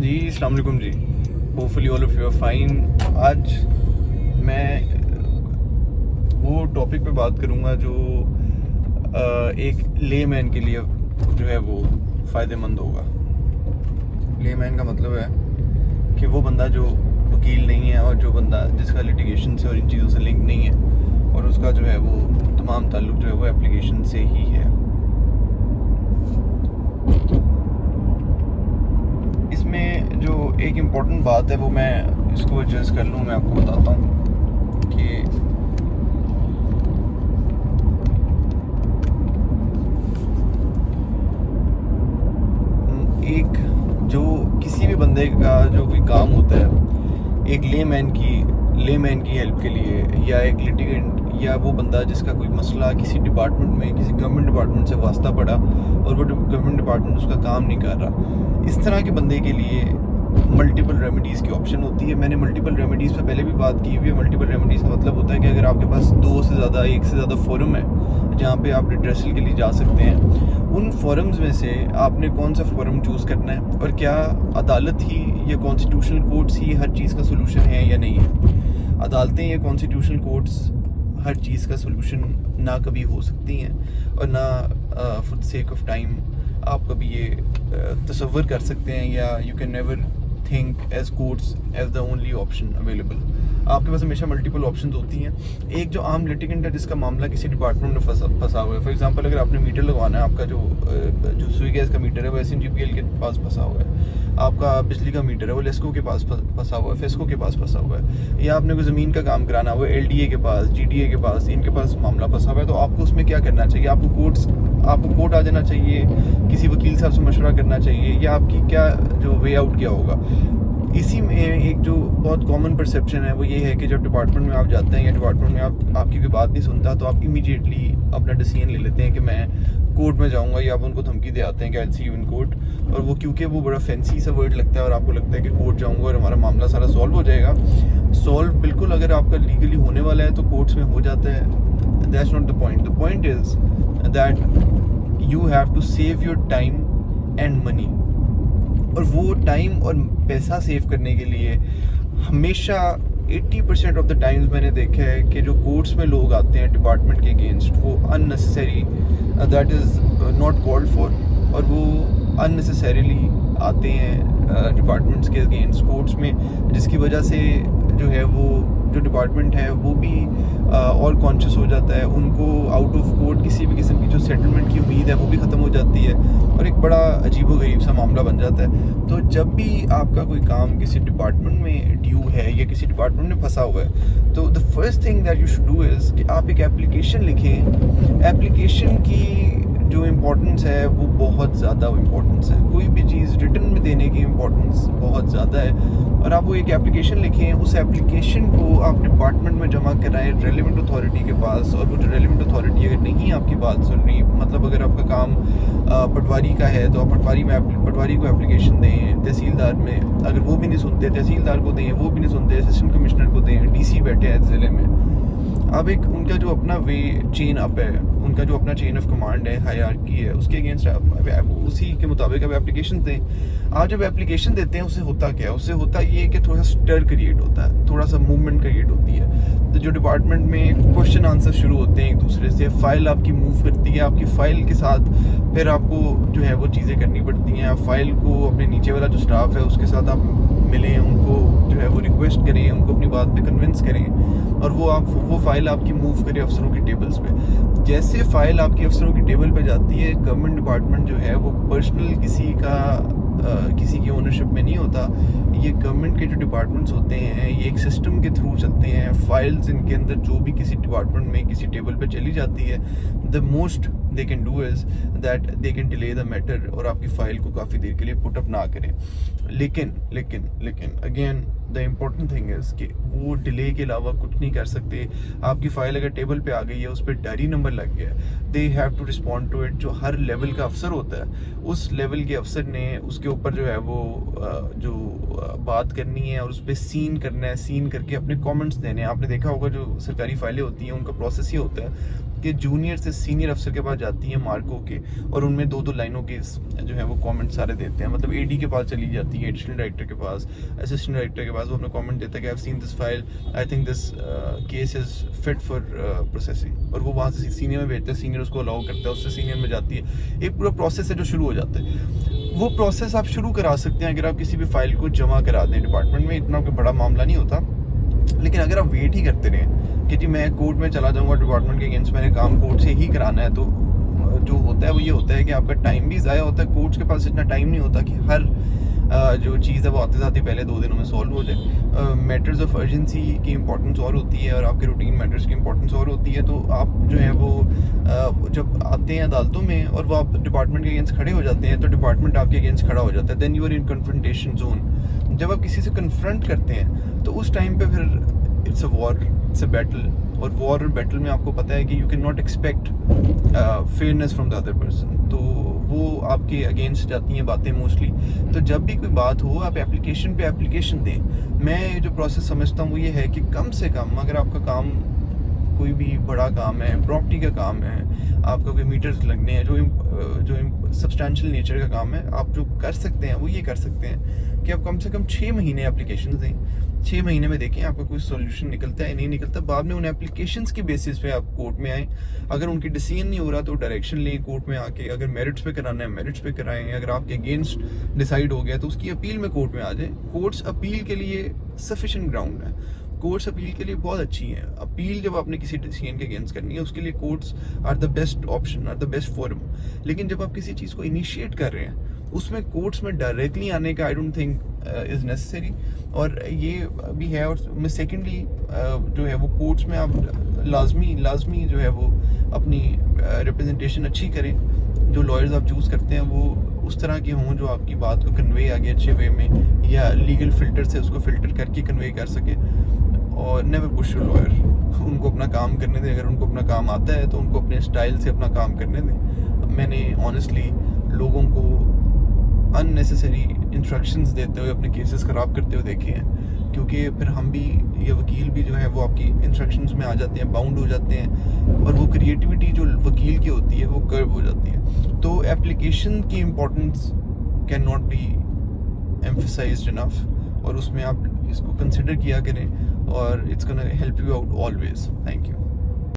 जी अस्सलाम वालेकुम जी। Hopefully all of you are fine. आज मैं वो टॉपिक पे बात करूँगा जो एक लेमैन के लिए जो है वो फ़ायदेमंद होगा। लेमैन का मतलब है कि वो बंदा जो वकील नहीं है और जो बंदा जिसका लिटिगेशन से और इन चीज़ों से लिंक नहीं है और उसका जो है वो तमाम ताल्लुक जो है वो एप्लीकेशन से ही है। इसमें जो एक इम्पॉर्टेंट बात है वो मैं इसको एडजस्ट कर लूँ, मैं आपको बताता हूँ कि एक जो किसी भी बंदे का जो कोई काम होता है एक लेमैन की हेल्प के लिए, या एक लिटिगेंट या वो बंदा जिसका कोई मसला किसी डिपार्टमेंट में किसी गवर्नमेंट डिपार्टमेंट से वास्ता पड़ा और वो गवर्नमेंट डिपार्टमेंट उसका काम नहीं कर रहा, इस तरह के बंदे के लिए मल्टीपल रेमेडीज़ की ऑप्शन होती है। मैंने मल्टीपल रेमेडीज़ पे पहले भी बात की हुई है। मल्टीपल रेमेडीज़ का मतलब होता है कि अगर आपके पास एक से ज़्यादा फोरम है जहाँ पे आप रिड्रेसल के लिए जा सकते हैं, उन फोरम्स में से आपने कौन सा फोरम चूज़ करना है और क्या अदालत ही या कॉन्स्टिट्यूशनल कोर्ट्स ही हर चीज़ का सोल्यूशन है या नहीं है। अदालतें या कॉन्स्टिट्यूशनल कोर्ट्स हर चीज़ का सोल्यूशन ना कभी हो सकती हैं और ना for the sake of time आप कभी ये तसव्वुर कर सकते हैं, या you can never think as courts as the only option available. आपके पास हमेशा मल्टीपल ऑप्शन होती हैं। एक जो आम लिटिगेंट है जिसका मामला किसी डिपार्टमेंट में फंसा हुआ है, फॉर एग्जांपल अगर आपने मीटर लगवाना है, आपका जो सुई गैस का मीटर है वो SNGPL के पास फंसा हुआ है, आपका बिजली का मीटर है वो लेस्को के पास फंसा हुआ है, फेस्को के पास फंसा हुआ है, या आपने कोई ज़मीन का काम कराना हुआ है LDA के पास, GDA के पास, इनके पास मामला फंसा हुआ है, तो आपको उसमें क्या करना चाहिए? आपको कोर्ट आ जाना चाहिए, किसी वकील साहब से मशवरा करना चाहिए, या आपकी क्या जो वे आउट क्या होगा? इसी में एक जो बहुत कॉमन परसेप्शन है वो ये है कि जब डिपार्टमेंट में आप जाते हैं या डिपार्टमेंट में आपकी कोई बात नहीं सुनता तो आप इमीडिएटली अपना डिसीजन ले लेते हैं कि मैं कोर्ट में जाऊंगा, या आप उनको धमकी दे आते हैं कि आई सी यू इन कोर्ट। और वो क्योंकि वो बड़ा फैंसी सा वर्ड लगता है और आपको लगता है कि कोर्ट जाऊंगा और हमारा मामला सारा सॉल्व हो जाएगा। सॉल्व बिल्कुल अगर आपका लीगली होने वाला है तो कोर्ट्स में हो जाता है। That's not the point. The point is that you have to save your time and money. और वो टाइम और पैसा सेव करने के लिए हमेशा 80% ऑफ द टाइम्स मैंने देखा है कि जो कोर्ट्स में लोग आते हैं डिपार्टमेंट के अगेंस्ट, वो unnecessary, that is not called for, और वो अननेसेसरीली आते हैं डिपार्टमेंट्स के अगेंस्ट कोर्ट्स में, जिसकी वजह से जो है वो जो डिपार्टमेंट है वो भी और कॉन्शियस हो जाता है। उनको आउट ऑफ कोर्ट किसी भी किस्म की जो सेटलमेंट की उम्मीद है वो भी ख़त्म हो जाती है और एक बड़ा अजीबोगरीब सा मामला बन जाता है। तो जब भी आपका कोई काम किसी डिपार्टमेंट में ड्यू है या किसी डिपार्टमेंट में फंसा हुआ है, तो the first thing that you should do is कि आप एक एप्लीकेशन लिखें। एप्लीकेशन की जो इम्पोर्टेंस है वो बहुत ज़्यादा इम्पोर्टेंस है। कोई भी चीज़ रिटन में देने की इम्पोर्टेंस बहुत ज़्यादा है, और आप वो एक एप्लीकेशन लिखें, उस एप्लीकेशन को आप डिपार्टमेंट में जमा कराएं रेलिवेंट अथॉरिटी के पास, और वो जो रेलिवेंट अथॉरिटी अगर नहीं आपकी बात सुन रही, मतलब अगर आपका काम पटवारी का है तो आप पटवारी को एप्लीकेशन दें। तहसीलदार में अगर वो भी नहीं सुनते, तहसीलदार को दें, वो भी नहीं सुनते, असिस्टेंट कमिश्नर को दें, DC बैठे हैं ज़िले में। अब एक उनका जो अपना वे चेन अप है, उनका जो अपना चेन ऑफ कमांड है, हायरार्की है, उसके अगेंस्ट उसी के मुताबिक आप एप्लीकेशन दें। आप जब एप्लीकेशन देते हैं उससे होता क्या है? उससे होता ये है कि थोड़ा सा स्टर क्रिएट होता है, थोड़ा सा मूवमेंट क्रिएट होती है। तो जो डिपार्टमेंट में क्वेश्चन आंसर शुरू होते हैं एक दूसरे से, फाइल आपकी मूव करती है, आपकी फाइल के साथ फिर आपको जो है वो चीज़ें करनी पड़ती हैं। आप फाइल को अपने नीचे वाला जो स्टाफ है उसके साथ आप मिलें, उनको जो है वो रिक्वेस्ट करें, उनको अपनी बात पे कन्विंस करें, और वो फाइल आपकी मूव करे अफसरों की टेबल्स पे। जैसे फाइल आपकी अफसरों की टेबल पे जाती है, गवर्नमेंट डिपार्टमेंट जो है वो पर्सनल किसी की ओनरशिप में नहीं होता। ये गवर्नमेंट के जो डिपार्टमेंट्स होते हैं ये एक सिस्टम के थ्रू चलते हैं। फाइल्स इनके अंदर जो भी किसी डिपार्टमेंट में किसी टेबल पे चली जाती है, the most they can do is that they can delay the matter, और आपकी फ़ाइल को काफ़ी देर के लिए पुट अप ना करें। लेकिन again the important thing is कि वो डिले के अलावा कुछ नहीं कर सकते। आपकी फ़ाइल अगर टेबल पे आ गई है, उस पर डायरी नंबर लग गया है, they have to respond to it. जो हर लेवल का अफसर होता है, उस लेवल के अफसर ने उसके ऊपर जो है वो जो बात करनी है और उस पर सीन करना है, सीन करके अपने कमेंट्स देने हैं। आपने देखा होगा जो सरकारी फाइलें होती हैं उनका प्रोसेस ये होता है कि जूनियर से सीनियर अफसर के पास जाती हैं मार्को के, और उनमें 2-2 लाइनों के जो है वो कमेंट सारे देते हैं। मतलब एडी के पास चली जाती है, एडिशनल डायरेक्टर के पास, असिस्टेंट डायरेक्टर के पास, वो अपना कमेंट देता है कि I have seen this file, I think this case is fit for processing, और वो वहाँ से सीनियर में भेजते हैं, सीनियर उसको अलाउ करता है, उससे सीनियर में जाती है। एक पूरा प्रोसेस है जो शुरू हो जाता है। वो प्रोसेस आप शुरू करा सकते हैं अगर आप किसी भी फाइल को जमा करा दें डिपार्टमेंट में, इतना कोई बड़ा मामला नहीं होता। लेकिन अगर आप वेट ही करते रहें कि जी मैं कोर्ट में चला जाऊंगा डिपार्टमेंट के अगेंस्ट, मैंने काम कोर्ट से ही कराना है, तो जो होता है वो ये होता है कि आपका टाइम भी ज़ाया होता है। कोर्ट्स के पास इतना टाइम नहीं होता कि हर जो चीज़ है वो आते जाते पहले 2 दिनों में सॉल्व हो जाए। मैटर्स ऑफ अर्जेंसी की इंपॉर्टेंस और होती है, और आपके रूटीन मैटर्स की इंपॉर्टेंस और होती है। तो आप जो है वो जब आते हैं अदालतों में और वो आप डिपार्टमेंट के अगेंस्ट खड़े हो जाते हैं, तो डिपार्टमेंट आपके अगेंस्ट खड़ा हो जाता है। Then you are in confrontation zone. जब आप किसी से कन्फ्रंट करते हैं तो उस टाइम पे फिर it's a war, it's a battle, और वॉर और बैटल में आपको पता है कि you can not expect fairness from the other person, तो वो आपके अगेंस्ट जाती हैं बातें मोस्टली। तो जब भी कोई बात हो आप एप्लीकेशन पे एप्लीकेशन दें। मैं जो प्रोसेस समझता हूँ वो ये है कि कम से कम अगर आपका काम कोई भी बड़ा काम है, प्रॉपर्टी का काम है, आपका कोई मीटर्स लगने हैं, जो सब्सटैंशियल नेचर का काम है, आप जो कर सकते हैं वो ये कर सकते हैं कि आप कम से कम 6 महीने एप्लीकेशन दें। 6 महीने में देखें आपका कोई सोल्यूशन निकलता है नहीं निकलता, बाद में उन एप्लीकेशंस की बेसिस पे आप कोर्ट में आएँ। अगर उनकी डिसीजन नहीं हो रहा तो डायरेक्शन लें कोर्ट में आके। अगर मेरिट्स पे कराना है मेरिट्स पे कराएं। अगर आपके अगेंस्ट डिसाइड हो गया तो उसकी अपील में कोर्ट में आ जाए। कोर्ट्स अपील के लिए सफिशिएंट ग्राउंड है, कोर्ट्स अपील के लिए बहुत अच्छी है। अपील जब आपने किसी डिसीजन के अगेंस्ट करनी है उसके लिए courts are the best option, are the best forum. लेकिन जब आप किसी चीज़ को इनिशिएट कर रहे हैं उसमें कोर्ट्स में डायरेक्टली आने का I don't think is necessary, और ये भी है। और सेकेंडली जो है वो कोर्ट्स में आप लाजमी जो है वो अपनी रिप्रेजेंटेशन अच्छी करें। जो लॉयर्स आप चूज़ करते हैं वो उस तरह के हों जो आपकी बात को कन्वे आगे अच्छे वे में, या लीगल फिल्टर से उसको फिल्टर करके कन्वे कर सके। और नेवर पुश योर लॉयर, उनको अपना काम करने दें। अगर उनको अपना काम आता है तो उनको अपने स्टाइल से अपना काम करने दें। मैंने ऑनेस्टली लोगों को अननेसेसरी इंस्ट्रक्शंस देते हुए अपने केसेस ख़राब करते हुए देखे हैं, क्योंकि फिर हम भी, ये वकील भी जो है वो आपकी इंस्ट्रक्शंस में आ जाते हैं, बाउंड हो जाते हैं, और वो क्रिएटिविटी जो वकील की होती है वो कर्व हो जाती है। तो एप्लीकेशन की importance can not be emphasized enough, और उसमें आप इसको कंसिडर किया करें, और it's gonna help you out always. Thank you.